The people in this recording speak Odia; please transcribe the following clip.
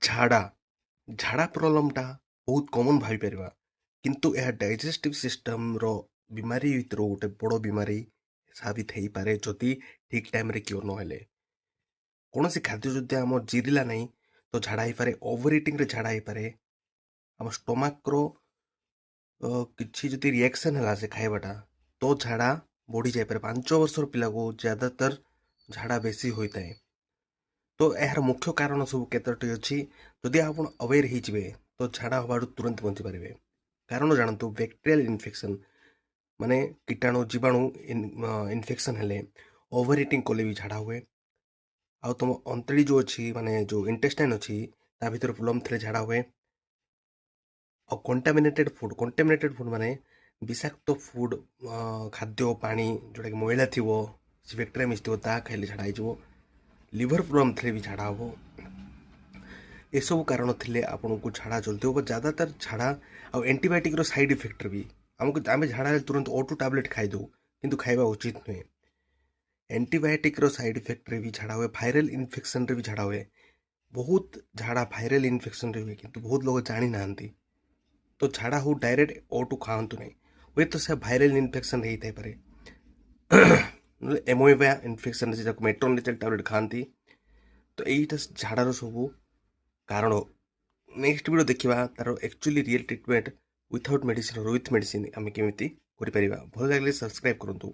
ଝାଡ଼ା ଝାଡ଼ା ପ୍ରୋବ୍ଲେମଟା ବହୁତ କମନ୍ ଭାବିପାରିବା, କିନ୍ତୁ ଏହା ଡାଇଜେଷ୍ଟିଭ୍ ସିଷ୍ଟମ୍ର ବିମାରୀ ଭିତରୁ ଗୋଟେ ବଡ଼ ବିମାରୀ ସାବିତ ହେଇପାରେ ଯଦି ଠିକ୍ ଟାଇମ୍ରେ କ୍ୟୁର୍ ନହେଲେ। କୌଣସି ଖାଦ୍ୟ ଯଦି ଆମ ଜିରିଲା ନାହିଁ ତ ଝାଡ଼ା ହେଇପାରେ, ଓଭର ଇଟିଂରେ ଝାଡ଼ା ହେଇପାରେ, ଆମ ଷ୍ଟୋମାକ୍ର କିଛି ଯଦି ରିଆକ୍ସନ୍ ହେଲା ସେ ଖାଇବାଟା ତ ଝାଡ଼ା ବଢ଼ିଯାଇପାରେ। 5 ବର୍ଷର ପିଲାକୁ ଜ୍ୟାଦାତର ଝାଡ଼ା ବେଶୀ ହୋଇଥାଏ। ତ ଏହାର ମୁଖ୍ୟ କାରଣ ସବୁ କେତୋଟି ଅଛି। ଯଦି ଆପଣ ଅୱେର୍ ହେଇଯିବେ ତ ଝାଡ଼ା ହେବାରୁ ତୁରନ୍ତ ବଞ୍ଚିପାରିବେ। କାରଣ ଜାଣନ୍ତୁ, ବ୍ୟାକ୍ଟେରିଆଲ୍ ଇନଫେକ୍ସନ୍ ମାନେ କୀଟାଣୁ ଜୀବାଣୁ ଇନଫେକ୍ସନ୍ ହେଲେ ଓଭର ଇଟିଂ କଲେ ବି ଝାଡ଼ା ହୁଏ। ଆଉ ତୁମ ଅନ୍ତଡ଼ି ଯେଉଁ ଅଛି, ମାନେ ଯେଉଁ ଇଣ୍ଟେଷ୍ଟାଇନ୍ ଅଛି, ତା ଭିତରେ ପ୍ରୋବ୍ଲେମ୍ ଥିଲେ ଝାଡ଼ା ହୁଏ। ଆଉ କଣ୍ଟାମିନେଟେଡ୍ ଫୁଡ୍ ମାନେ ବିଷାକ୍ତ ଫୁଡ୍, ଖାଦ୍ୟ ପାଣି ଯେଉଁଟାକି ମଇଳା ଥିବ, ସେ ବ୍ୟାକ୍ଟେରିଆ ମିଶିଥିବ, ତାହା ଖାଇଲେ ଝାଡ଼ା ହେଇଯିବ। ଲିଭର ପ୍ରୋବ୍ଲେମ୍ ଥିଲେ ବି ଝାଡ଼ା ହେବ। ଏସବୁ କାରଣ ଥିଲେ ଆପଣଙ୍କୁ ଝାଡ଼ା ଜଲ୍ଦି ହେବ। ଜ୍ୟାଦାତର ଝାଡ଼ା ଆଉ ଆଣ୍ଟିବାୟୋଟିକ୍ର ସାଇଡ଼୍ ଇଫେକ୍ଟରେ ବି ଆମେ ଝାଡ଼ା ହେଲେ ତୁରନ୍ତ O2 ଟ୍ୟାବଲେଟ୍ ଖାଇଦେଉ, କିନ୍ତୁ ଖାଇବା ଉଚିତ ନୁହେଁ। ଆଣ୍ଟିବାୟୋଟିକ୍ର ସାଇଡ଼୍ ଇଫେକ୍ଟରେ ବି ଝାଡ଼ା ହୁଏ, ଭାଇରାଲ୍ ଇନଫେକ୍ସନ୍ରେ ବି ଝାଡ଼ା ହୁଏ। ବହୁତ ଝାଡ଼ା ଭାଇରାଲ୍ ଇନଫେକ୍ସନ୍ରେ ହୁଏ, କିନ୍ତୁ ବହୁତ ଲୋକ ଜାଣିନାହାନ୍ତି। ତ ଝାଡ଼ା ହଉ ଡାଇରେକ୍ଟ O2 ଖାଆନ୍ତୁ ନାହିଁ, ହୁଏତ ସେ ଭାଇରାଲ୍ ଇନଫେକ୍ସନ୍ ହେଇଥାଇପାରେ। ନହେଲେ ଏମୋଏବା ଇନଫେକ୍ସନ୍ ଅଛି, ଯାକୁ ମେଟ୍ରୋନିଜେଲ୍ ଟ୍ୟାବଲେଟ୍ ଖାଆନ୍ତି। ତ ଏଇଟା ଝାଡ଼ାର ସବୁ କାରଣ। ନେକ୍ସଟ ଭିଡ଼ିଓ ଦେଖିବା ତାର actually real treatment without medicine, with medicine ଆମେ କେମିତି କରିପାରିବା। ଭଲ ଲାଗିଲେ ସବସ୍କ୍ରାଇବ୍ କରନ୍ତୁ।